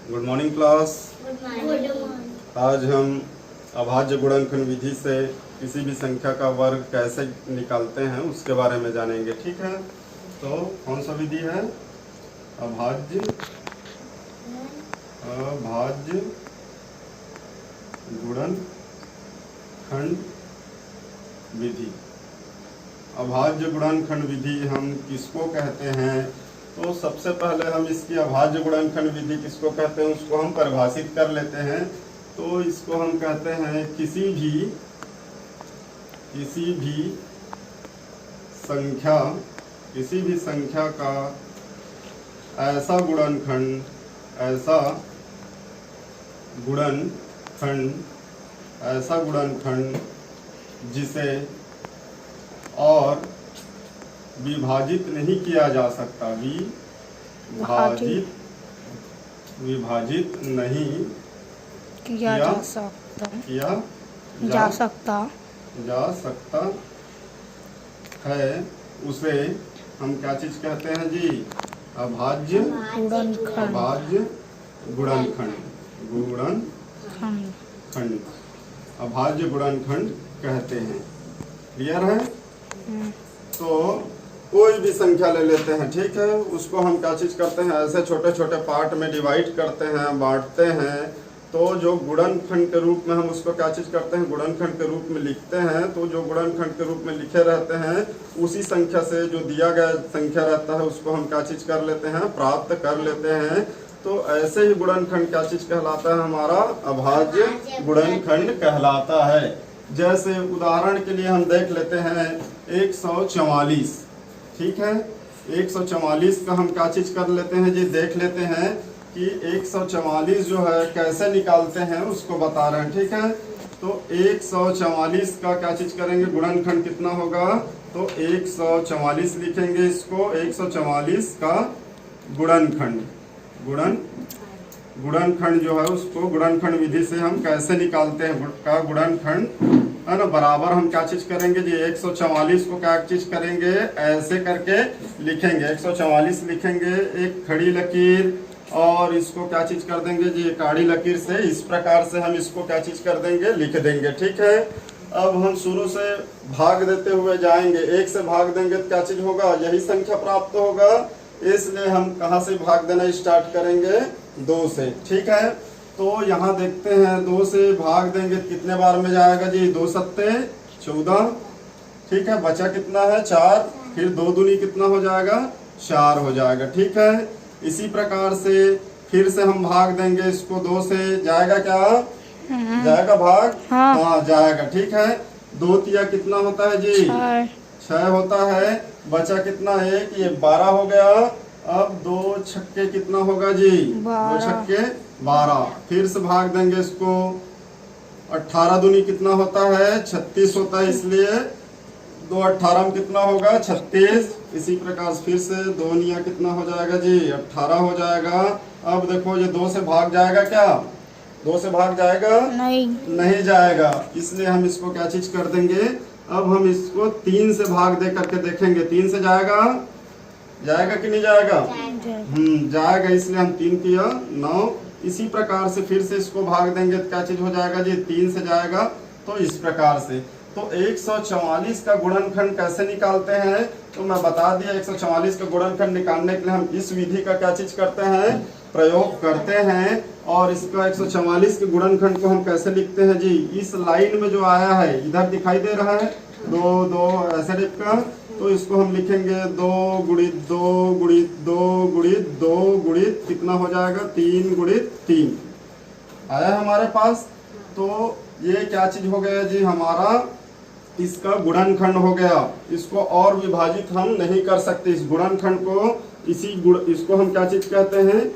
Good morning class. Good morning. आज हम अभाज्य गुणनखंड विधि से किसी भी संख्या का वर्ग कैसे निकालते हैं उसके बारे में जानेंगे। ठीक है, तो कौन सा विधि है? अभाज्य गुणनखंड विधि। अभाज्य गुणनखंड विधि हम किसको कहते हैं? तो सबसे पहले हम इसकी अभाज्य गुणनखंड विधि किसको कहते हैं उसको हम परिभाषित कर लेते हैं। तो इसको हम कहते हैं किसी भी संख्या का ऐसा गुणनखंड जिसे और विभाजित नहीं किया जा सकता, विभाजित नहीं किया जा सकता है, उसे हम क्या चीज कहते हैं जी? अभाज्य गुणनखंड। अभाज्य गुणनखंड कहते हैं। क्लियर है? तो कोई भी संख्या ले लेते हैं, ठीक है, उसको हम क्या चीज करते हैं? ऐसे छोटे छोटे पार्ट में डिवाइड करते हैं, बांटते हैं। तो जो गुणनखंड के रूप में हम उसको क्या चीज करते हैं? गुणनखंड के रूप में लिखते हैं। तो जो गुणनखंड के रूप में लिखे रहते हैं उसी संख्या से जो दिया गया संख्या रहता है उसको हम क्या चीज कर लेते हैं? प्राप्त कर लेते हैं। तो ऐसे ही गुणनखंड क्या चीज कहलाता है? हमारा अभाज्य गुणनखंड कहलाता है। जैसे उदाहरण के लिए हम देख लेते हैं 144। ठीक है, 144 का हम क्या चीज कर लेते हैं जी? देख लेते हैं कि 144 जो है कैसे निकालते हैं उसको बता रहे हैं। ठीक है, तो 144 का क्या चीज करेंगे? गुणनखंड कितना होगा? तो 144 लिखेंगे इसको। 144 का गुणनखंड जो है उसको गुणनखंड विधि से हम कैसे निकालते हैं? का गुणनखंड है ना, बराबर हम क्या चीज करेंगे जी? 144 को क्या चीज करेंगे? ऐसे करके लिखेंगे। 144 लिखेंगे एक खड़ी लकीर, और इसको क्या चीज कर देंगे जी? काड़ी लकीर से इस प्रकार से हम इसको क्या चीज कर देंगे? लिख देंगे। ठीक है, अब हम शुरू से भाग देते हुए जाएंगे। 1 से भाग देंगे तो क्या चीज होगा? यही संख्या प्राप्त होगा। इसलिए हम कहाँ से भाग देना स्टार्ट करेंगे? 2 से। ठीक है, तो यहाँ देखते हैं 2 से भाग देंगे कितने बार में जाएगा जी? 2 सत्ते 14। ठीक है, बचा कितना है? 4। फिर 2 दूनी कितना हो जाएगा? 4 हो जाएगा। ठीक है, इसी प्रकार से फिर से हम भाग देंगे इसको 2 से। जाएगा क्या? जाएगा भाग? हाँ जाएगा। ठीक है, 2 तिया कितना होता है जी? 6 होता है। बचा कितना? 1, ये 12 हो गया। अब 2 छक्के कितना होगा जी? 2 छक्के 12। फिर से भाग देंगे इसको। 18 दूनी कितना होता है? 36 होता है, इसलिए 2 18 में कितना होगा? 36। इसी प्रकार फिर से 2 निया कितना हो जाएगा जी? 18 हो जाएगा। अब देखो ये 2 से भाग जाएगा क्या? 2 से भाग जाएगा? नहीं जाएगा। इसलिए हम इसको क्या चीज कर देंगे? अब हम इसको 3 से भाग दे करके देखेंगे। 3 से जाएगा कि नहीं जाएगा? जाएगा, इसलिए हम 3 किया 9। इसी प्रकार से फिर से इसको भाग देंगे तो क्या चीज हो जाएगा जी? 3 से जाएगा। तो इस प्रकार से तो 144 का गुणनखंड कैसे निकालते हैं? तो मैं बता दिया। 144 का गुणनखंड निकालने के लिए हम इस विधि का क्या चीज करते हैं? प्रयोग करते हैं। और इसका 144 के गुणनखंड को हम कैसे लिखते हैं जी? इस लाइन में जो आया है इधर दिखाई दे रहा है 2 2 ऐसे टाइप का। तो इसको हम लिखेंगे 2 गुणित 2 गुणित 2 गुणित 2 गुणित कितना हो जाएगा? 3 गुणित 3 आया हमारे पास। तो ये क्या चीज हो गया जी? हमारा इसका गुणनखंड हो गया। इसको और विभाजित हम नहीं कर सकते। इस गुणनखंड को इसको हम क्या चीज कहते हैं?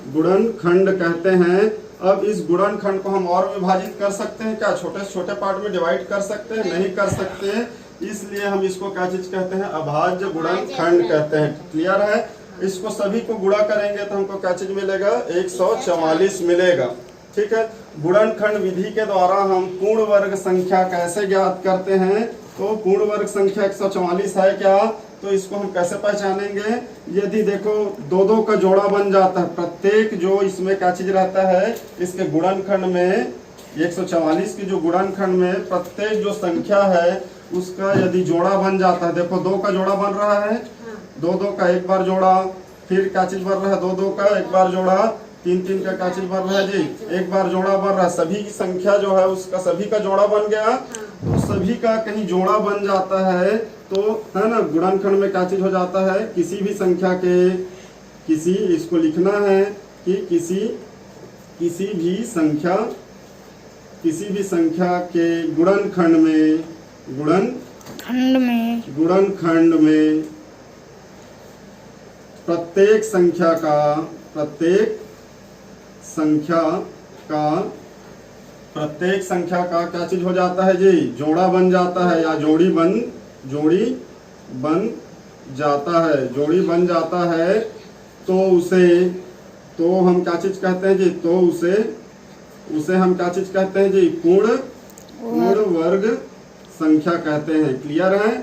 गुणनखंड कहते हैं। अब इस गुणनखंड को हम और विभाजित कर सकते हैं क्या? छोटे छोटे पार्ट में डिवाइड कर सकते हैं? नहीं कर सकते। इसलिए हम इसको क्या चीज कहते हैं? अभाज्य गुणनखंड कहते हैं। क्लियर है? इसको सभी को गुणा करेंगे तो हमको क्या चीज मिलेगा? 144 मिलेगा। ठीक है, गुणनखंड विधि के द्वारा हम पूर्ण वर्ग संख्या कैसे ज्ञात करते हैं? तो पूर्ण वर्ग संख्या 144 है क्या? तो इसको हम कैसे पहचानेंगे? यदि देखो दो दो का जोड़ा बन जाता है, प्रत्येक जो इसमें क्या चीज रहता है, इसके गुणनखंड में 144 की जो गुणनखंड में प्रत्येक जो संख्या है उसका यदि जोड़ा बन जाता है, देखो दो का जोड़ा बन रहा है, दो दो का एक बार जोड़ा, फिर क्या चीज बन रहा है, दो दो का एक बार जोड़ा, तीन तीन का क्या चीज बन रहा है जी, एक बार जोड़ा बन रहा है। सभी की संख्या जो है उसका सभी का जोड़ा बन गया, तो सभी का कहीं जोड़ा बन जाता है तो है ना, गुणनखंड में क्या चीज हो जाता है, किसी भी संख्या के, किसी, इसको लिखना है कि किसी भी संख्या के गुणनखंड में प्रत्येक संख्या का क्या चीज हो जाता है जी, जोड़ा बन जाता है, या जोड़ी बन जाता है, तो हम क्या चीज कहते हैं जी, तो उसे हम क्या चीज कहते हैं जी, पूर्ण वर्ग संख्या कहते हैं। क्लियर है?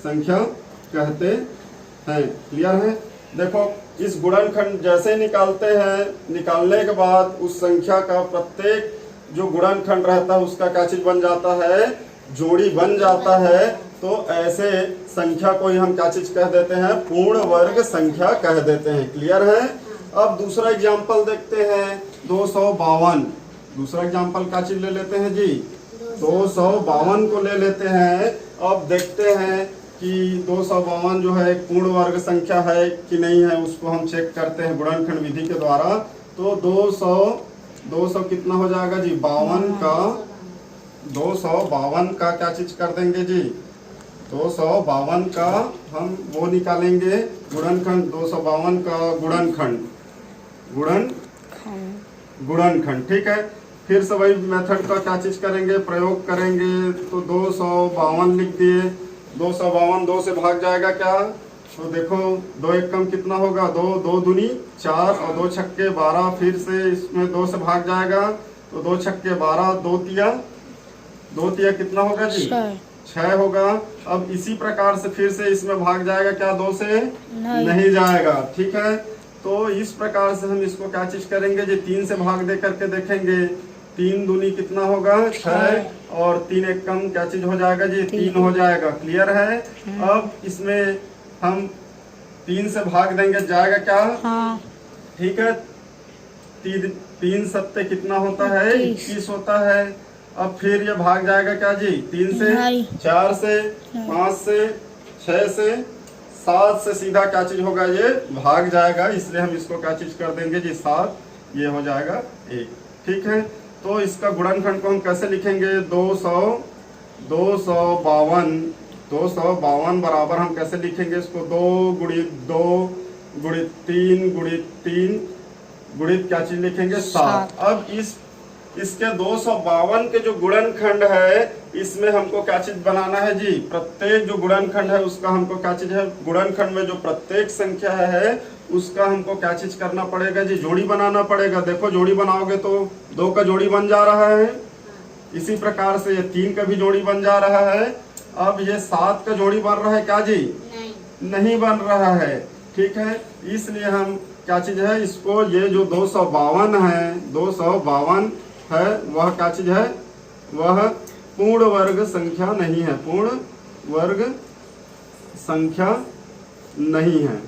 संख्या कहते हैं। क्लियर है? देखो इस गुणनखंड जैसे निकालते हैं, निकालने के बाद उस संख्या का प्रत्येक जो गुणनखंड रहता है उसका क्या चीज बन जाता है, जोड़ी बन जाता है। तो ऐसे संख्या को ही हम क्या चीज कह देते हैं, पूर्ण वर्ग संख्या कह देते हैं। क्लियर है? अब दूसरा एग्जाम्पल देखते हैं, 252। दूसरा एग्जाम्पल क्या चीज ले लेते हैं जी, 252 को ले लेते हैं। अब देखते हैं कि 252 जो है एक पूर्ण वर्ग संख्या है कि नहीं है, उसको हम चेक करते हैं गुणनखंड विधि के द्वारा। तो 200 कितना हो जाएगा जी, 252 का क्या चीज कर देंगे जी, 252 का हम वो निकालेंगे गुणनखंड, 252 का गुणनखंड। ठीक है, फिर से वही मेथड का क्या चीज करेंगे, प्रयोग करेंगे। तो 252 लिख दिए, 252 2 से भाग जाएगा क्या, तो देखो 2 एक कम कितना होगा, 2 दूनी 4 और 2 छक्के 12, फिर से इसमें 2 से भाग जाएगा, तो 2 छक्के 12, 2 तिया कितना होगा जी, 6 होगा। अब इसी प्रकार से फिर से इसमें भाग जाएगा क्या, 2 से नहीं जाएगा। ठीक है, तो इस प्रकार से हम इसको क्या चीज करेंगे जी, 3 से भाग दे करके देखेंगे, 3 दूनी कितना होगा 6 और 3 एक कम क्या चीज हो जाएगा जी, 3 हो जाएगा। क्लियर है? अब इसमें हम 3 से भाग देंगे, जाएगा क्या, ठीक है, 3 सत्ते कितना होता है, 21 होता है। अब फिर ये भाग जाएगा क्या जी, 3 से 4 से 5 से 6 से 7 से सीधा क्या चीज होगा, ये भाग जाएगा, इसलिए हम इसको क्या चीज कर देंगे जी 7, ये हो जाएगा 1। ठीक है, तो इसका गुणनखंड को हम कैसे लिखेंगे, 252 बराबर हम कैसे लिखेंगे इसको, 2 गुणित 2 गुणित 3 गुणित 3 गुणित क्या चीज लिखेंगे 7। अब इसके 252 के जो गुणनखंड है इसमें हमको क्या चीज बनाना है जी, प्रत्येक जो गुणनखंड है उसका हमको क्या चीज है, गुणनखंड में जो प्रत्येक संख्या है उसका हमको क्या चीज करना पड़ेगा जी, जोड़ी बनाना पड़ेगा। देखो जोड़ी बनाओगे तो 2 का जोड़ी बन जा रहा है, इसी प्रकार से ये 3 का भी जोड़ी बन जा रहा है। अब ये 7 का जोड़ी बन रहा है क्या जी, नहीं बन रहा है। ठीक है, इसलिए हम क्या चीज है, इसको ये जो 252 है वह क्या चीज है, वह पूर्ण वर्ग संख्या नहीं है, पूर्ण वर्ग संख्या नहीं है।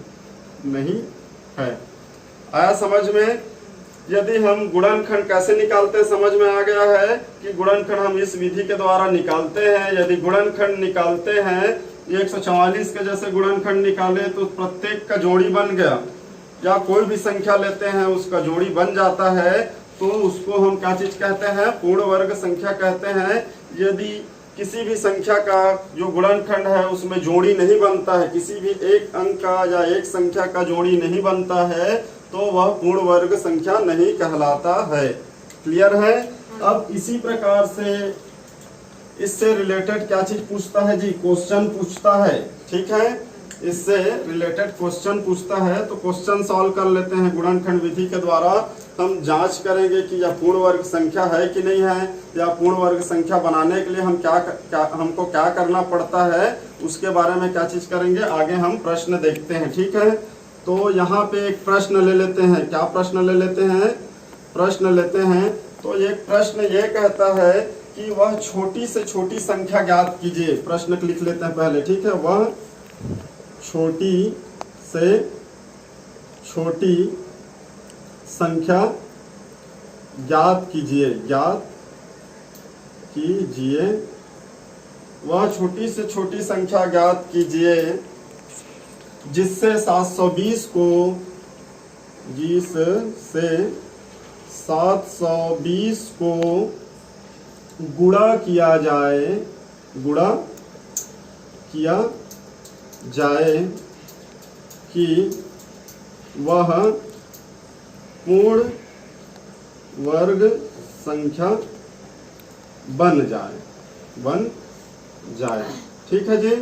आया समझ में? यदि हम गुणनखंड कैसे निकालते हैं समझ में आ गया है कि गुणनखंड हम इस विधि के द्वारा निकालते हैं। यदि गुणनखंड निकालते हैं 144 के जैसे गुणनखंड निकाले तो प्रत्येक का जोड़ी बन गया, या कोई भी संख्या लेते हैं उसका जोड़ी बन जाता है, तो उसको हम क्या चीज कहते हैं, पूर्ण वर्ग संख्या कहते हैं। यदि किसी भी संख्या का जो गुणनखंड है उसमें जोड़ी नहीं बनता है, किसी भी एक अंक का या एक संख्या का जोड़ी नहीं बनता है, तो वह पूर्ण वर्ग संख्या नहीं कहलाता है। क्लियर है? अब इसी प्रकार से इससे रिलेटेड क्या चीज पूछता है जी, क्वेश्चन पूछता है। ठीक है, इससे रिलेटेड क्वेश्चन पूछता है, तो क्वेश्चन सॉल्व कर लेते हैं गुणनखंड विधि के द्वारा। हम जांच करेंगे कि यह पूर्ण वर्ग संख्या है कि नहीं है, या पूर्ण वर्ग संख्या बनाने के लिए हम हमको क्या करना पड़ता है, उसके बारे में क्या चीज करेंगे, आगे हम प्रश्न देखते हैं। ठीक है, तो यहाँ पे एक प्रश्न ले लेते हैं। क्या प्रश्न ले लेते हैं, प्रश्न लेते हैं। तो एक प्रश्न ये कहता है कि वह छोटी से छोटी संख्या ज्ञात कीजिए। प्रश्न लिख लेते हैं पहले। ठीक है, वह छोटी से छोटी संख्या ज्ञात कीजिए, ज्ञात कीजिए। वह छोटी से छोटी संख्या ज्ञात कीजिए जिससे 720 को, जिससे 720 को गुणा किया जाए, गुणा किया जाए कि वह पूर्ण वर्ग संख्या बन जाए। ठीक है जी,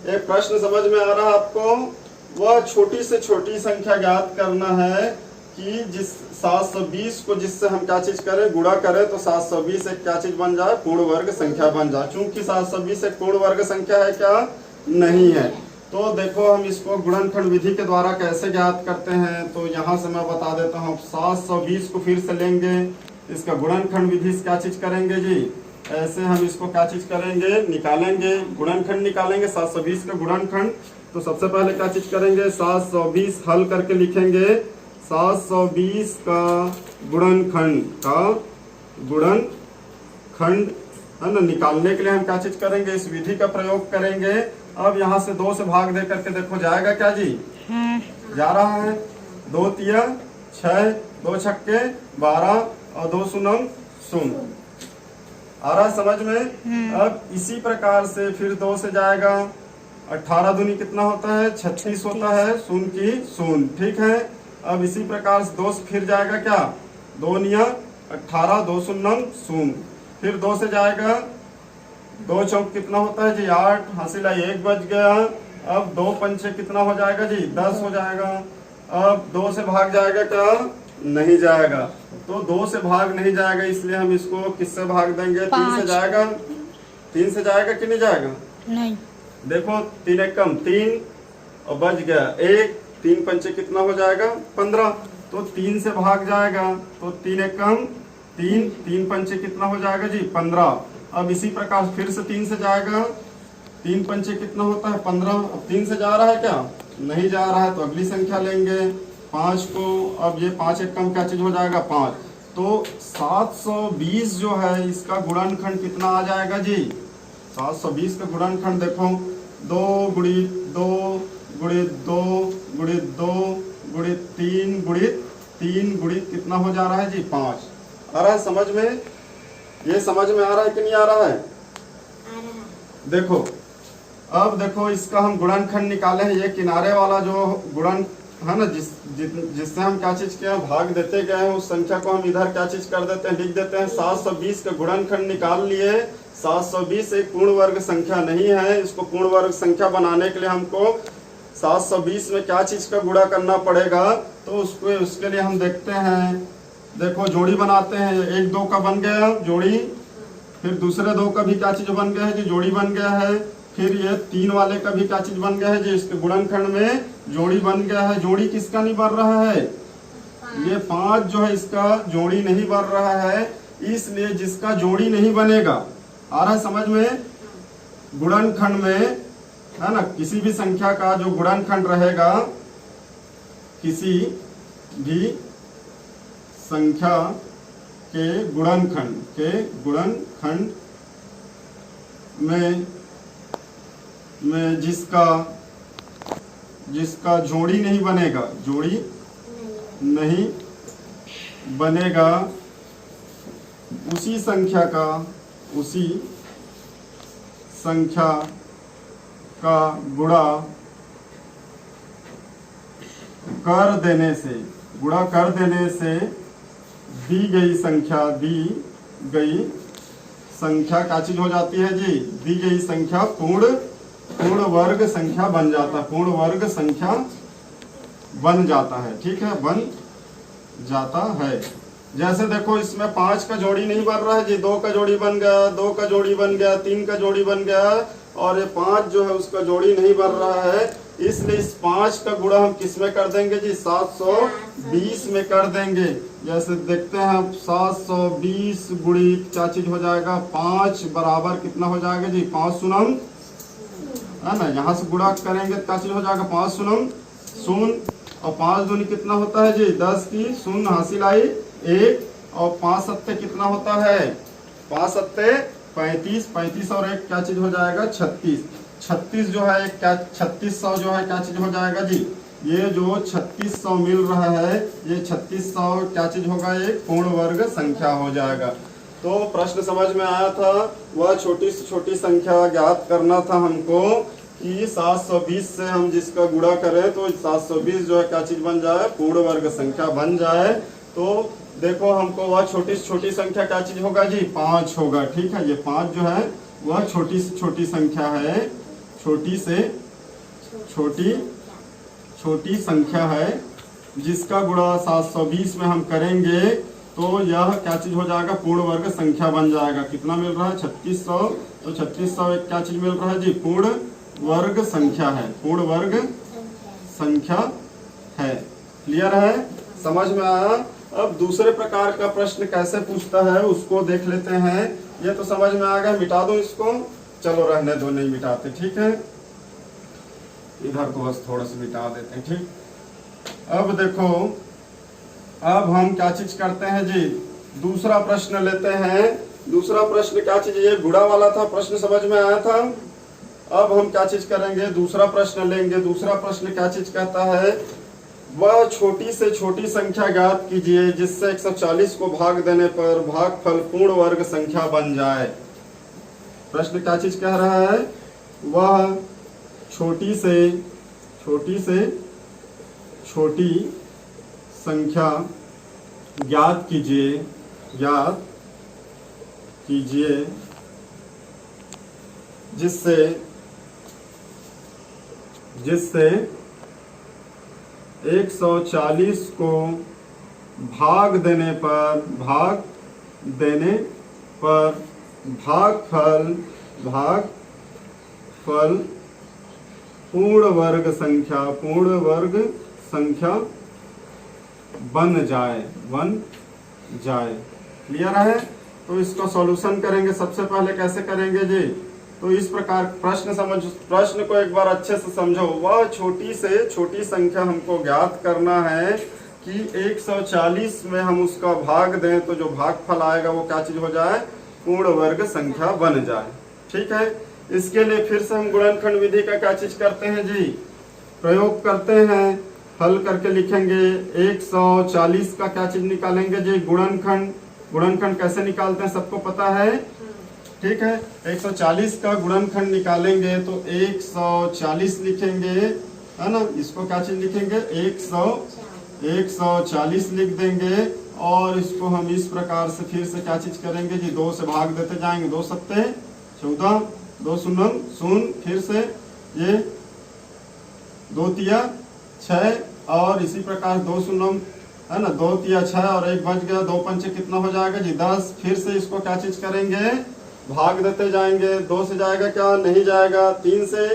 एक प्रश्न समझ में आ रहा है आपको। वह छोटी से छोटी संख्या ज्ञात करना है कि जिस 720 को जिससे हम क्या चीज करें, गुणा करें, तो 720 एक क्या चीज बन जाए, पूर्ण वर्ग संख्या बन जाए। चूंकि 720 एक पूर्ण वर्ग संख्या है क्या, नहीं है। तो देखो हम इसको गुणनखंड विधि के द्वारा कैसे ज्ञात करते हैं, तो यहाँ से मैं बता देता हूँ। 720 को फिर से लेंगे, इसका गुणनखंड विधि से क्या चीज करेंगे जी, ऐसे हम इसको क्या चीज करेंगे, निकालेंगे, गुणनखंड निकालेंगे 720 का गुणनखंड। तो सबसे पहले क्या चीज करेंगे, 720 हल करके लिखेंगे 720 का गुणनखंड, है ना। निकालने के लिए हम क्या चीज करेंगे, इस विधि का प्रयोग करेंगे। अब यहाँ से 2 से भाग दे करके देखो जाएगा क्या जी, जा रहा है। 2 तिया 6, 2 छक्के 12 और 2 शून्य शून्य। आ रहा समझ में। अब इसी प्रकार से फिर 2 से जाएगा, 18 दूनी कितना होता है, 36 होता है, शून्य की शून्य। ठीक है, अब इसी प्रकार से 2 से फिर जाएगा क्या, 2 निया 18, 2 शून्य शून्य। फिर 2 से जाएगा, 2 चौक कितना होता है जी, 8, हासिला 1 बज गया। अब 2 पंचे कितना हो जाएगा जी, 10 हो जाएगा। अब 2 से भाग जाएगा क्या, नहीं जाएगा। तो 2 से भाग नहीं जाएगा, इसलिए हम इसको किससे भाग देंगे, 3 से जाएगा। 3 से जाएगा कि नहीं जाएगा, नहीं। देखो 3 एक कम 3 और बच गया 1, 3 पंचे कितना हो जाएगा, 15। तो 3 से भाग जाएगा, तो 3 एक कम 3, 3 पंचे कितना हो जाएगा जी, 15। अब इसी प्रकार फिर से 3 से जाएगा, 3 पंचे कितना होता है, 15। अब 3 से जा रहा है क्या, नहीं जा रहा है, तो अगली संख्या लेंगे 5 को। अब ये 5 एक कम क्या चीज हो जाएगा, 5। तो 720 जो है इसका गुणनखंड कितना आ जाएगा जी, 720 का गुणनखंड देखो, 2 गुणित 2 गुणित 2 गुणित 2 गुणित 3 गुणित 3 गुणित कितना हो जा रहा है जी, 5। आ रहा है समझ में, ये समझ में आ रहा है कि नहीं आ रहा है, देखो। अब देखो इसका हम गुणनखंड निकाले हैं, ये किनारे वाला जो गुणन है ना, जिससे हम क्या चीज के भाग देते गए हैं, उस संख्या को हम इधर क्या चीज कर देते हैं, लिख देते हैं। 720 का गुणनखंड निकाल लिए। 720 एक पूर्ण वर्ग संख्या नहीं है, इसको पूर्ण वर्ग संख्या बनाने के लिए हमको 720 में क्या चीज का गुणा करना पड़ेगा, तो उसके लिए हम देखते हैं। देखो जोड़ी बनाते हैं, 1 2 का बन गया जोड़ी, फिर दूसरे 2 का भी क्या चीज बन गया है जी, जोड़ी बन गया है। फिर ये 3 वाले का भी क्या चीज बन गया है जी, इसके गुणनखंड में जोड़ी बन गया है। जोड़ी किसका नहीं बन रहा है, ये 5 जो है इसका जोड़ी नहीं बन रहा है, इसलिए जिसका जोड़ी नहीं बनेगा, आ रहा है समझ में, गुणनखंड में है ना, किसी भी संख्या का जो गुणनखंड रहेगा, किसी भी संख्या के गुणनखंड में जिसका जोड़ी नहीं बनेगा, जोड़ी नहीं बनेगा, उसी संख्या का गुणा कर देने से दी गई संख्या क्या चीज हो जाती है जी, दी गई संख्या पूर्ण वर्ग संख्या बन जाता है, पूर्ण वर्ग संख्या बन जाता है। ठीक है, बन जाता है। जैसे देखो इसमें 5 का जोड़ी नहीं बन रहा है जी, 2 का जोड़ी बन गया, 2 का जोड़ी बन गया, 3 का जोड़ी बन गया, और ये 5 जो है उसका जोड़ी नहीं बन रहा है, इसलिए इस 5 का गुणा हम किस में कर देंगे जी? 720 में कर देंगे। जैसे देखते हैं आप, 720 गुणित क्या चीज हो जाएगा? 5 बराबर कितना हो जाएगा जी? 5 शून्य, है ना, यहाँ से गुणा करेंगे तो क्या चीज हो जाएगा? 5 शून्य शून्य, और 5 दूनी कितना होता है जी? 10 की शून्य हासिल आई 1, और 5 सत्ते कितना होता है? 5 सत्ते 35, 35 और 1 क्या चीज हो जाएगा? 36, 36 जो है क्या? 3600 जो है क्या चीज हो जाएगा जी? ये जो 3600 मिल रहा है, ये 3600 क्या चीज होगा? एक पूर्ण वर्ग संख्या हो जाएगा। तो प्रश्न समझ में आया था, वह छोटी से छोटी संख्या ज्ञात करना था हमको कि 720 से हम जिसका गुणा करें तो 720 जो है क्या चीज बन जाए? पूर्ण वर्ग संख्या बन जाए। तो देखो हमको वह छोटी से छोटी संख्या क्या चीज होगा जी? 5 होगा। ठीक है, ये 5 जो है वह छोटी से छोटी संख्या है, छोटी से छोटी संख्या है, जिसका गुणा 720 में हम करेंगे तो यह क्या चीज हो जाएगा? पूर्ण वर्ग संख्या बन जाएगा। कितना मिल रहा है? 3600, तो 3600 एक क्या चीज मिल रहा है जी? पूर्ण वर्ग संख्या है, पूर्ण वर्ग संख्या है। क्लियर है? समझ में आया? अब दूसरे प्रकार का प्रश्न कैसे पूछता है उसको देख लेते हैं। ये तो समझ में आ गया, मिटा दो इसको। चलो रहने दो, नहीं मिटाते, ठीक है, इधर को बस थोड़ा सा मिटा देते हैं। ठीक, अब देखो, अब हम क्या चीज करते हैं जी? दूसरा प्रश्न लेते हैं। दूसरा प्रश्न क्या चीज? ये गुणा वाला था, प्रश्न समझ में आया था। अब हम क्या चीज करेंगे? दूसरा प्रश्न लेंगे। दूसरा प्रश्न क्या चीज कहता है? वह छोटी से छोटी संख्या ज्ञात कीजिए जिससे 140 को भाग देने पर भागफल पूर्ण वर्ग संख्या बन जाए। प्रश्न क्या चीज कह रहा है? वह छोटी से छोटी संख्या ज्ञात कीजिए जिससे 140 को भाग देने पर भागफल पूर्ण वर्ग संख्या बन जाए। क्लियर है? तो इसको सॉल्यूशन करेंगे। सबसे पहले कैसे करेंगे जी? तो इस प्रकार प्रश्न को एक बार अच्छे से समझो। वह छोटी से छोटी संख्या हमको ज्ञात करना है कि 140 में हम उसका भाग दें तो जो भागफल आएगा वो क्या चीज हो जाए? पूर्ण वर्ग संख्या बन जाए। ठीक है, इसके लिए फिर से हम गुणनखंड विधि का क्या चीज करते हैं जी? प्रयोग करते हैं। हल करके लिखेंगे 140 का क्या चीज निकालेंगे जी? गुणनखंड कैसे निकालते हैं सबको पता है। ठीक है, 140 का गुणनखंड निकालेंगे तो 140 लिखेंगे, है ना। इसको क्या चीज लिखेंगे? 140 लिख देंगे, और इसको हम इस प्रकार से फिर से क्या चीज करेंगे जी? 2 से भाग देते जाएंगे। 2 सत्ते 14, 2 शून्य शून्य, फिर से ये 2 तिया 6, और इसी प्रकार 2 शून्य, है ना, 2 तिया 6 और 1 बच गया। 2 पंचे कितना हो जाएगा जी? 10। फिर से इसको क्या चीज करेंगे? भाग देते जाएंगे। 2 से जाएगा क्या? नहीं जाएगा। 3 से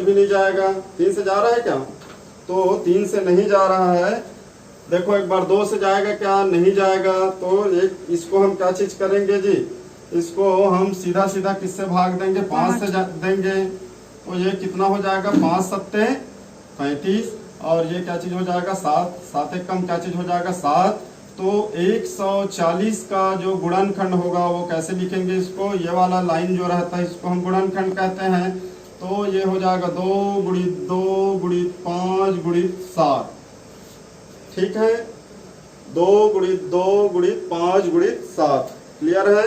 भी नहीं जाएगा। 3 से जा रहा है क्या? तो 3 से नहीं जा रहा है। देखो एक बार 2 से जाएगा क्या? नहीं जाएगा। तो एक इसको हम क्या चीज करेंगे जी? इसको हम सीधा किससे भाग देंगे? 5 से देंगे। तो ये कितना हो जाएगा? 5 सत्ते 35, और ये क्या चीज हो जाएगा? 7 एक कम क्या चीज हो जाएगा? 7। तो 140 का जो गुणनखंड होगा वो कैसे लिखेंगे इसको? ये वाला लाइन जो रहता है इसको हम गुणनखंड कहते हैं। तो ये हो जाएगा 2 गुणित 2 गुणित 5 गुणित 7। ठीक है, 2 गुणित 2 गुणित 5 गुणित 7। क्लियर है?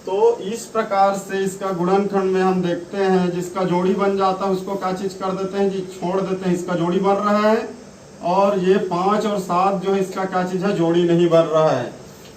तो इस प्रकार से इसका गुणनखंड में हम देखते हैं, जिसका जोड़ी बन जाता है उसको क्या चीज कर देते हैं जी? छोड़ देते हैं। इसका जोड़ी बन रहा है, और ये 5 और 7 जो है इसका क्या चीज है? जोड़ी नहीं बन रहा है।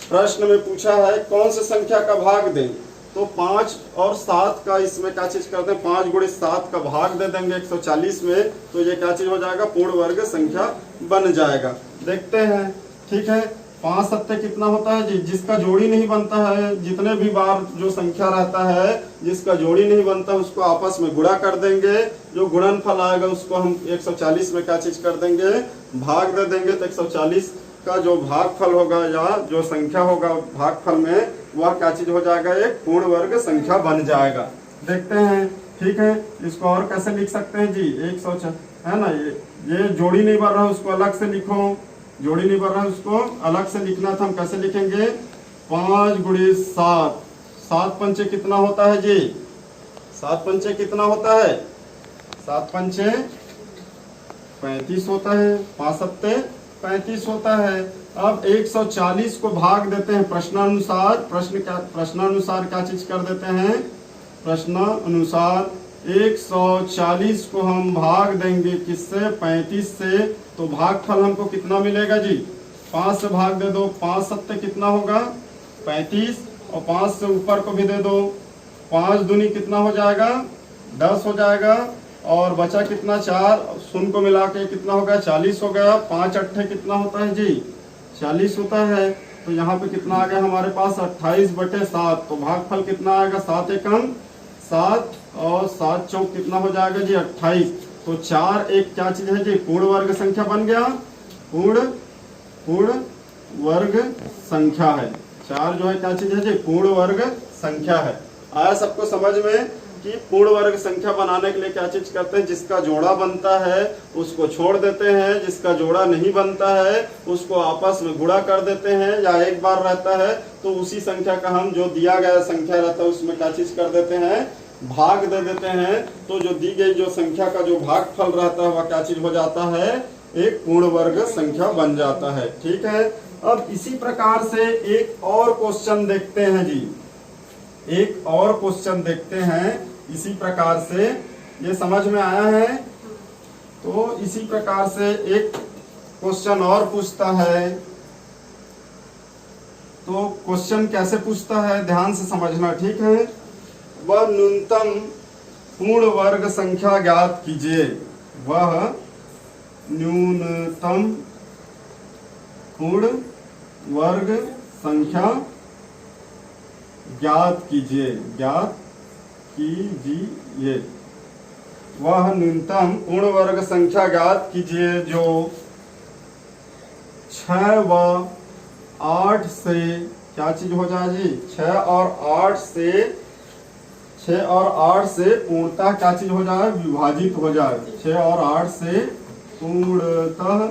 प्रश्न में पूछा है कौन सी संख्या का भाग दें, तो 5 और 7 का इसमें क्या चीज कर दें? 5 गुणित 7 का भाग दे देंगे 140 में, तो ये क्या चीज हो जाएगा? पूर्ण वर्ग संख्या बन जाएगा। देखते हैं। ठीक है, 5 सत्ते कितना होता है जी? जिसका जोड़ी नहीं बनता है, जितने भी बार जो संख्या रहता है जिसका जोड़ी नहीं बनता उसको आपस में गुणा कर देंगे। जो गुणनफल आएगा उसको हम 140 में क्या चीज कर देंगे? भाग दे देंगे। तो 140 का जो भागफल होगा या जो संख्या होगा भागफल में, वह क्या चीज हो जाएगा? एक पूर्ण वर्ग संख्या बन जाएगा। देखते हैं, ठीक है। इसको और कैसे लिख सकते हैं जी? 100 है ना, ये जोड़ी नहीं बन रहा उसको अलग से लिखो। जोड़ी नहीं बन रहा है उसको अलग से लिखना था, हम कैसे लिखेंगे? 5 × 7, 7 पंचे कितना होता है जी? 7 पंचे कितना होता है? 7 पंचे 35 होता है, 5 सत्ते 35 होता है। अब 140 को भाग देते हैं प्रश्नानुसार। प्रश्नानुसार क्या चीज कर देते हैं? प्रश्नानुसार 140 को हम भाग देंगे किससे? 35 से। तो भागफल हमको कितना मिलेगा जी? 5 से भाग दे दो, 5 सत्ते कितना होगा? 35, और 5 से ऊपर को भी दे दो, 5 दूनी कितना हो जाएगा? 10 हो जाएगा। और बचा कितना? 4, शून्य को मिला के कितना हो गया? 40 हो गया। 5 अट्ठे कितना होता है जी? 40 होता है। तो यहाँ पे कितना आ गया हमारे पास? 28/7। तो भागफल कितना आएगा? 7 एकम 7 और 7 चौक कितना हो जाएगा जी? 28। तो 4 एक क्या चीज है जी? पूर्ण वर्ग संख्या बन गया। पूर्ण वर्ग संख्या है। 4 जो है क्या चीज है जी? पूर्ण वर्ग संख्या है। आया सबको समझ में कि पूर्ण वर्ग संख्या बनाने के लिए क्या चीज करते हैं? जिसका जोड़ा बनता है उसको छोड़ देते हैं, जिसका जोड़ा नहीं बनता है उसको आपस में गुणा कर देते हैं, या एक बार रहता है तो उसी संख्या का हम जो दिया गया संख्या रहता है उसमें क्या चीज कर देते हैं? भाग दे देते हैं। तो जो दी गई जो संख्या का जो भागफल रहता है वह क्या चीज हो जाता है? एक पूर्ण वर्ग संख्या बन जाता है। ठीक है। अब इसी प्रकार से एक और क्वेश्चन देखते हैं जी। एक और क्वेश्चन देखते हैं इसी प्रकार से। ये समझ में आया है? तो इसी प्रकार से एक क्वेश्चन और पूछता है। तो क्वेश्चन कैसे पूछता है ध्यान से समझना, ठीक है। वह न्यूनतम पूर्ण वर्ग संख्या ज्ञात कीजिए। वह न्यूनतम पूर्ण वर्ग संख्या ज्ञात कीजिए। ज्ञात कीजिए। वह न्यूनतम पूर्ण वर्ग संख्या ज्ञात कीजिए जो 6 व 8 से क्या चीज हो जाए जी? 6 और 8 से पूर्णतः क्या चीज हो जाए? विभाजित हो जाए। 6 और 8 से पूर्णतः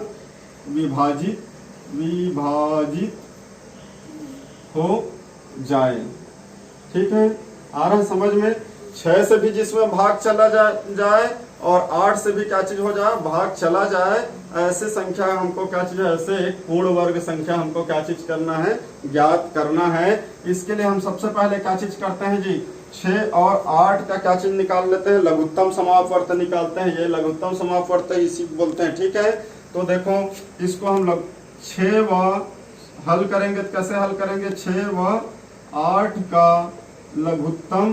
विभाजित हो जाए। ठीक है, आ रहा है समझ में? 6 से भी जिसमें भाग चला जाए और 8 से भी क्या चीज हो जाए? भाग चला जाए। ऐसे संख्या हमको क्या चीज है? ऐसे एक पूर्ण वर्ग संख्या हमको क्या चीज करना है? ज्ञात करना है। इसके लिए हम सबसे पहले क्या चीज करते हैं जी? 6 और 8 का क्या चीज निकाल लेते हैं? लघुत्तम समापवर्त निकालते हैं। ये लघुत्तम समापवर्त इसी बोलते हैं। ठीक है, तो देखो इसको हम 6 व हल करेंगे तो कैसे हल करेंगे? 6 व 8 का लघुत्तम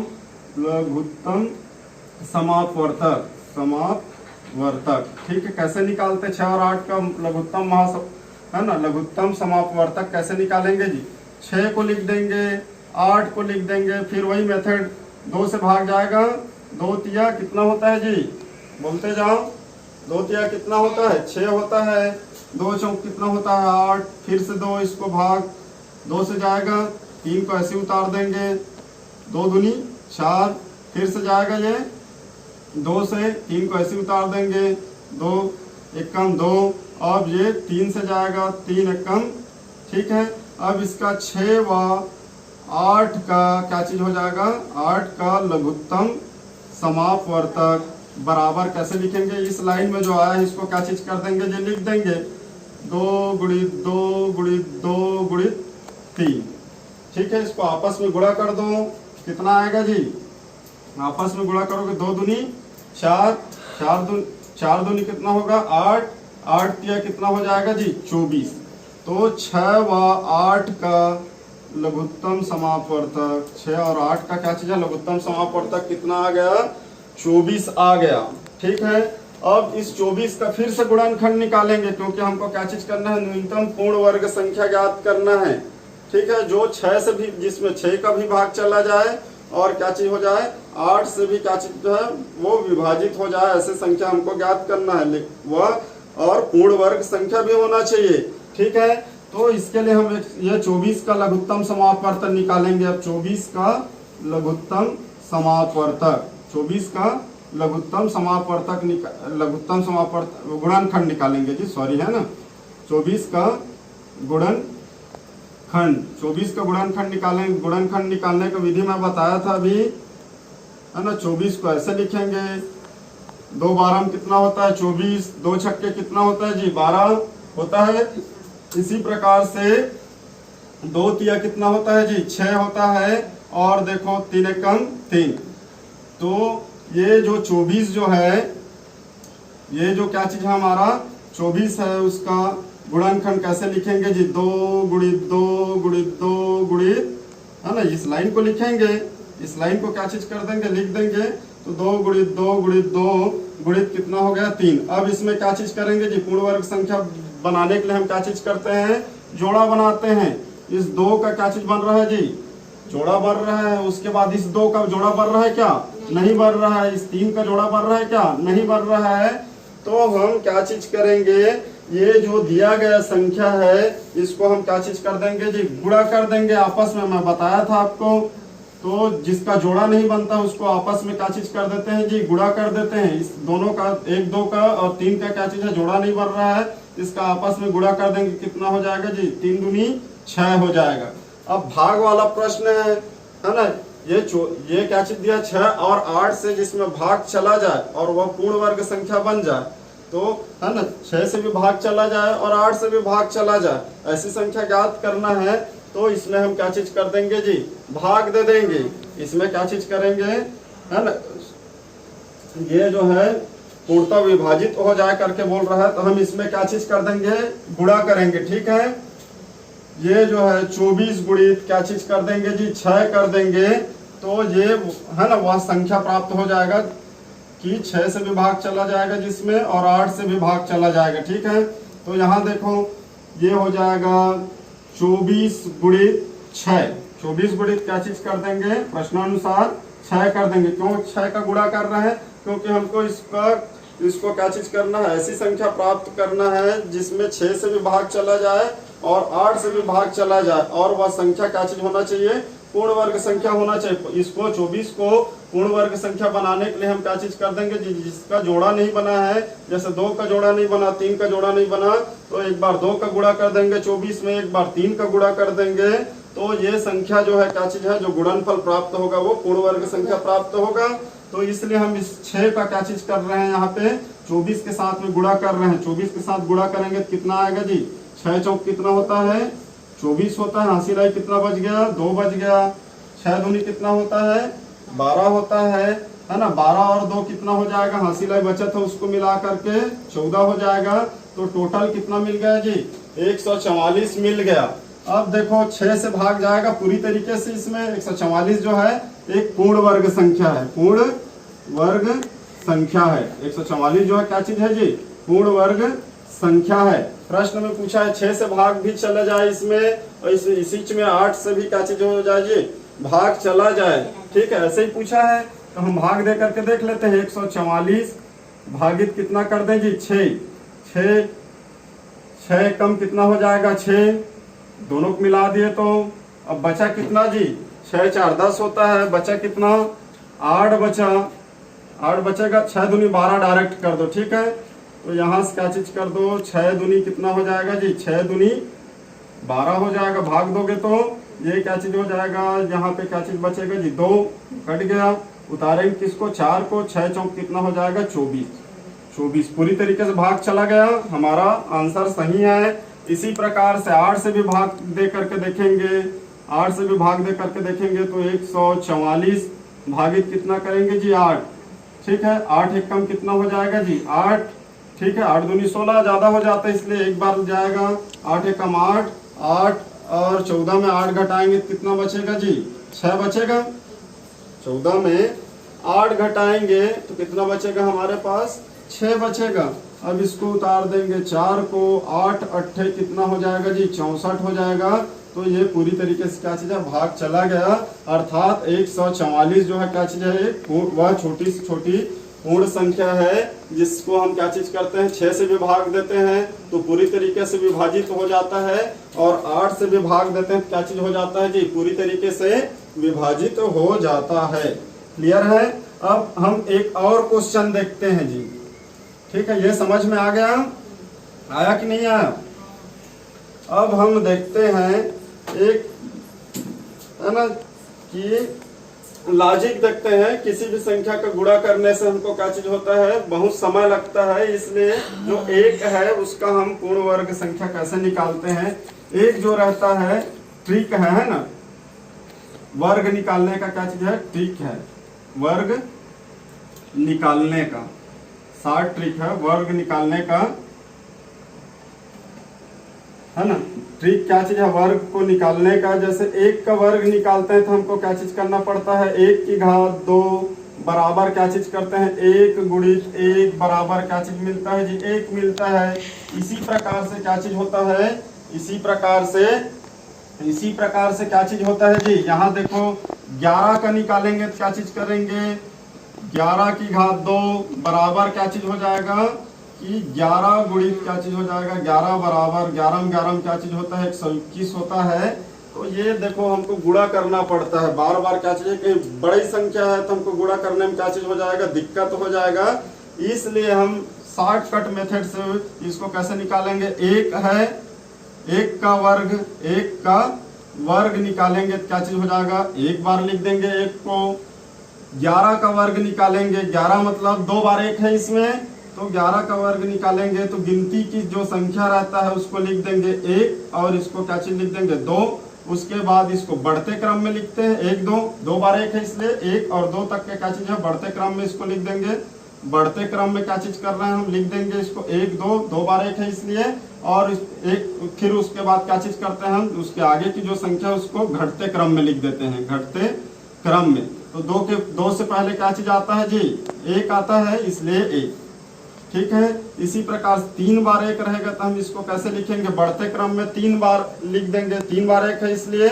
समापवर्तक। ठीक है, कैसे निकालते? 6 और 8 का लघुत्तम है ना, लघुत्तम समापवर्तक कैसे निकालेंगे जी? 6 को लिख देंगे, 8 को लिख देंगे, फिर वही मेथड 2 से भाग जाएगा। 2 तिया कितना होता है जी? बोलते जाओ। 2 तिया कितना होता है? 6 होता है। 2 चौक कितना होता है? 8। फिर से 2 इसको भाग 2 से जाएगा, 3 को ऐसे उतार देंगे, 2 दूनी 4। फिर से जाएगा ये 2 से 3 को ऐसे उतार देंगे, 2 एकम 2। अब ये 3 से जाएगा, 3 एकम। ठीक है, अब इसका 6 व 8 का क्या चीज हो जाएगा? 8 का लघुत्तम समापवर्तक बराबर कैसे लिखेंगे? इस लाइन में जो आया है इसको क्या चीज कर देंगे जी? लिख देंगे 2 × 2 × 2 × 3। ठीक है, इसको आपस में गुणा कर दो। कितना आएगा जी? आपस में गुणा करोगे 2 दूनी 4, 4 दूनी कितना होगा? 8। 8 तिया कितना हो जाएगा जी? 24। तो 6 व 8 का लघुत्तम समापवर्तक, 6 और 8 का क्या चीज है? लघुत्तम समापवर्तक कितना आ गया? 24 आ गया। ठीक है, अब इस 24 का फिर से गुणनखंड निकालेंगे, क्योंकि हमको क्या चीज करना है, न्यूनतम पूर्ण वर्ग संख्या ज्ञात करना है। ठीक है, जो 6 से भी, जिसमें 6 का भी भाग चला जाए और क्या चीज हो जाए, 8 से भी क्या चीज जो है वो विभाजित हो जाए, ऐसे संख्या हमको ज्ञात करना है वह, और पूर्ण वर्ग संख्या भी होना चाहिए। ठीक है, तो इसके लिए हम ये 24 का लघुत्तम समापवर्तक निकालेंगे। अब 24 का लघुत्तम समापवर्तक, 24 का लघुत्तम समापवर्तक लघुत्तम समापवर्तक गुणनखंड निकालेंगे जी, सॉरी है ना, 24 का गुणनखंड, 24 का गुणनखंड निकालेंगे। गुणनखंड निकालने का विधि मैं बताया था अभी, है ना। 24 को ऐसे लिखेंगे, 2 बारह कितना होता है 24, 2 छक्के कितना होता है जी 12 होता है। इसी प्रकार से 2 तिया कितना होता है जी 6 होता है, और देखो 3 एकम 3। तो ये जो 24 जो है, ये जो क्या चीज है हमारा 24 है, उसका गुणनखंड कैसे लिखेंगे जी, 2 गुणित 2 गुणित 2 गुणित, है ना, इस लाइन को लिखेंगे, इस लाइन को क्या चीज कर देंगे, लिख देंगे। तो 2 गुणित 2 गुणित 2 गुणित कितना हो गया 3। अब इसमें क्या चीज करेंगे जी, पूर्ण वर्ग संख्या बनाने के लिए हम क्या चीज करते हैं, जोड़ा बनाते हैं। इस 2 का क्या चीज बन रहा है जी, जोड़ा बन रहा है। उसके बाद इस 2 का जोड़ा बन रहा है क्या, नहीं बन रहा है। इस 3 का जोड़ा बन रहा है क्या, नहीं बन रहा है। तो हम क्या चीज करेंगे, ये जो दिया गया संख्या है इसको हम क्या चीज कर देंगे जी, गुणा कर देंगे आपस में। मैं बताया था आपको, तो जिसका जोड़ा नहीं बनता उसको आपस में क्या चीज कर देते हैं जी, गुणा कर देते हैं। इस दोनों का, 1 2 का और 3 का क्या चीज है, जोड़ा नहीं बन रहा है, इसका आपस में गुणा कर देंगे, कितना हो जाएगा जी 3 दूनी 6 हो जाएगा। अब भाग वाला प्रश्न है ना, ये क्या चीज दिया 6 और 8 से जिसमें भाग चला जाए और वह पूर्ण वर्ग संख्या बन जाए, तो है ना 6 से भी भाग चला जाए और 8 से भी भाग चला जाए, ऐसी संख्या ज्ञात करना है। तो इसमें हम क्या चीज कर देंगे जी, भाग दे देंगे। इसमें क्या चीज करेंगे, है ना, ये जो है पूर्णतः विभाजित हो जाए करके बोल रहा है, तो हम इसमें क्या चीज कर देंगे, गुणा करेंगे। ठीक है, ये जो है 24 गुणित क्या चीज कर देंगे जी 6 कर देंगे। तो ये है ना वह संख्या प्राप्त हो जाएगा कि 6 से भी भाग चला जाएगा जिसमें, और 8 से भी भाग चला जाएगा। ठीक है, तो यहाँ देखो ये हो जाएगा 24 गुणित 6, 24 गुणित क्या चीज कर देंगे, प्रश्नानुसार 6 कर देंगे। क्यों 6 का गुणा कर रहे हैं, क्योंकि हमको इसको क्या चीज करना है, ऐसी संख्या प्राप्त करना है जिसमें 6 से भी भाग चला जाए और 8 से भी भाग चला जाए, और वह संख्या क्या चीज होना चाहिए, पूर्ण वर्ग संख्या होना चाहिए। इसको 24 को पूर्ण वर्ग संख्या बनाने के लिए हम क्या चीज कर देंगे, जिसका जोड़ा नहीं बना है, जैसे 2 का जोड़ा नहीं बना, 3 का जोड़ा नहीं बना, तो एक बार 2 का गुणा कर देंगे 24 में, एक बार 3 का गुणा कर देंगे। तो ये संख्या जो है क्या चीज है, जो गुणनफल प्राप्त होगा वो पूर्ण वर्ग संख्या प्राप्त होगा। तो इसलिए हम इस 6 का क्या चीज कर रहे हैं, यहाँ पे 24 के साथ में गुणा कर रहे हैं। 24 के साथ गुणा करेंगे तो कितना आएगा जी, 6 चौक कितना होता है 24 होता है। हासिल आई कितना बच गया, 2 बच गया। 6 दूनी कितना होता है 12 होता है ना। 12 और 2 कितना हो जाएगा, हासिल आई बचा था उसको मिला करके 14 हो जाएगा। तो टोटल कितना मिल गया जी, 144 मिल गया। अब देखो 6 से भाग जाएगा पूरी तरीके से, इसमें 144 जो है एक पूर्ण वर्ग संख्या है, पूर्ण वर्ग संख्या है। 144 जो है क्या चीज है जी, पूर्ण वर्ग संख्या है। प्रश्न में पूछा है 6 से भाग भी चला जाए इसमें, और इसी में 8 से भी क्या चीज हो जाए जी, भाग चला जाए। ठीक है, ऐसे ही पूछा है, तो हम भाग दे करके देख लेते हैं। 144 भागित कितना कर दें जी 6, 6 कम कितना हो जाएगा 6, दोनों को मिला दिए तो अब बचा कितना जी, 6 4 10 होता है, बचा कितना 8 बचा, 8 बचेगा। 6 दूनी 12 डायरेक्ट कर दो। ठीक है, तो यहाँ से क्या चीज कर दो, 6 दूनी कितना हो जाएगा जी, 6 दूनी 12 हो जाएगा। भाग दोगे तो ये क्या चीज हो जाएगा, यहाँ पे क्या चीज बचेगा जी 2 कट गया। उतारेंगे किसको, 4 को, 6 चौक कितना हो जाएगा 24 पूरी तरीके से भाग चला गया। हमारा आंसर सही है। इसी प्रकार से 8 से भी भाग दे करके देखेंगे, 8 से भी भाग दे करके देखेंगे तो 144 भागित कितना करेंगे जी 8। ठीक है, 8 एक कम कितना हो जाएगा जी 8। ठीक है, 8 दूनी 16 ज्यादा हो जाता है इसलिए एक बार जाएगा। 8 एक कम 8, 8 और 14 में 8 घटाएंगे कितना बचेगा जी 6 बचेगा। 14 में 8 घटाएंगे तो कितना बचेगा हमारे पास 6 बचेगा। अब इसको उतार देंगे 4 को, 8 अट्ठे कितना हो जाएगा जी 64 हो जाएगा। तो ये पूरी तरीके से क्या चीज है भाग चला गया, अर्थात 144 जो है क्या चीज है वह छोटी से छोटी पूर्ण संख्या है जिसको हम क्या चीज करते हैं 6 से विभाग देते हैं तो पूरी तरीके से विभाजित हो जाता है, और 8 से विभाग देते हैं क्या चीज हो जाता है जी पूरी तरीके से विभाजित हो जाता है। क्लियर है। अब हम एक और क्वेश्चन देखते हैं जी। ठीक है, ये समझ में आ गया, आया कि नहीं आया। अब हम देखते हैं एक है ना कि लॉजिक देखते हैं। किसी भी संख्या का गुणा करने से हमको क्या चीज होता है बहुत समय लगता है, इसलिए जो एक है उसका हम पूर्ण वर्ग संख्या कैसे निकालते हैं। एक जो रहता है ट्रिक है ना, वर्ग निकालने का क्या चीज है ट्रिक है, वर्ग निकालने का शॉर्ट ट्रिक है वर्ग निकालने का, है ना। ट्रिक क्या चीज है वर्ग को निकालने का। जैसे 1 का वर्ग निकालते हैं तो हमको क्या चीज करना पड़ता है 1 की घात 2 बराबर क्या चीज करते हैं 1 गुणित 1 बराबर क्या चीज मिलता है जी 1 मिलता है। इसी प्रकार से क्या चीज होता है, इसी प्रकार से क्या चीज होता है जी। यहाँ देखो 11 का निकालेंगे तो क्या चीज करेंगे 11 की घात 2 बराबर क्या चीज हो जाएगा कि 11 गुणित क्या चीज हो जाएगा 11 बराबर 11 में 11 क्या चीज होता है 121 होता है। तो ये देखो हमको गुणा करना पड़ता है बार बार क्या चीज है कि बड़ी संख्या है तो हमको गुणा करने में क्या चीज हो जाएगा दिक्कत हो जाएगा। इसलिए हम शॉर्टकट मेथड से इसको कैसे निकालेंगे, एक है 1 का वर्ग निकालेंगे तो क्या चीज हो जाएगा एक बार लिख देंगे 1 को। 11 का वर्ग निकालेंगे 11 मतलब 2 बार 1 है इसमें, तो 11 का वर्ग निकालेंगे तो गिनती की जो संख्या रहता है उसको लिख देंगे 1 और इसको क्या चीज लिख देंगे 2। उसके बाद इसको बढ़ते क्रम में लिखते हैं 1 2 बार 1 है इसलिए 1 और 2 तक के क्या चीज है बढ़ते क्रम में इसको लिख देंगे। बढ़ते क्रम में क्या चीज कर रहे हैं हम लिख देंगे इसको 1 2 बार 1 है इसलिए, और एक फिर उसके बाद क्या चीज करते हैं हम उसके आगे की जो संख्या है उसको घटते क्रम में लिख देते हैं, घटते क्रम में। तो 2 से पहले क्या चीज आता है जी 1 आता है इसलिए 1। ठीक है, इसी प्रकार 3 बार 1 रहेगा तो हम इसको कैसे लिखेंगे बढ़ते क्रम में 3 बार लिख देंगे। 3 बार 1 है इसलिए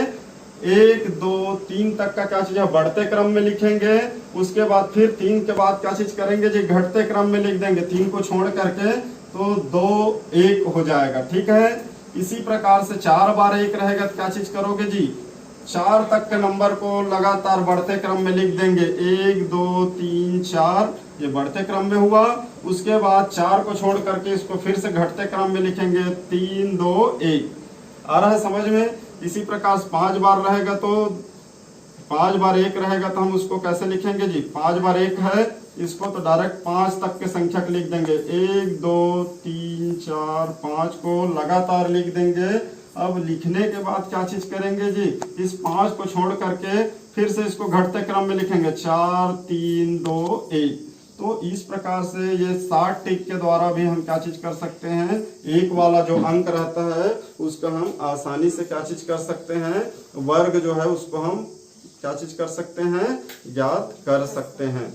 1 2 3 तक का क्या चीज है बढ़ते क्रम में लिखेंगे। उसके बाद फिर 3 के बाद क्या चीज करेंगे जी घटते क्रम में लिख देंगे 3 को छोड़ करके, तो 2 1 हो जाएगा। ठीक है, इसी प्रकार से 4 बार 1 रहेगा तो क्या चीज करोगे जी 4 तक के नंबर को लगातार बढ़ते क्रम में लिख देंगे 1 2 3 4, ये बढ़ते क्रम में हुआ। उसके बाद 4 को छोड़ करके इसको फिर से घटते क्रम में लिखेंगे 3 2 1। आ रहा है समझ में। इसी प्रकार 5 बार रहेगा तो 5 बार 1 रहेगा तो हम उसको कैसे लिखेंगे जी 5 बार 1 है इसको तो डायरेक्ट 5 तक के संख्या को लिख देंगे 1 2 3 4 5 को लगातार लिख देंगे। अब लिखने के बाद क्या चीज करेंगे जी इस 5 को छोड़ करके फिर से इसको घटते क्रम में लिखेंगे 4 3 2 1। तो इस प्रकार से ये शॉर्ट ट्रिक के द्वारा भी हम क्या चीज कर सकते हैं, एक वाला जो अंक रहता है उसका हम आसानी से क्या चीज कर सकते हैं, वर्ग जो है उसको हम क्या चीज कर सकते हैं ज्ञात कर सकते हैं।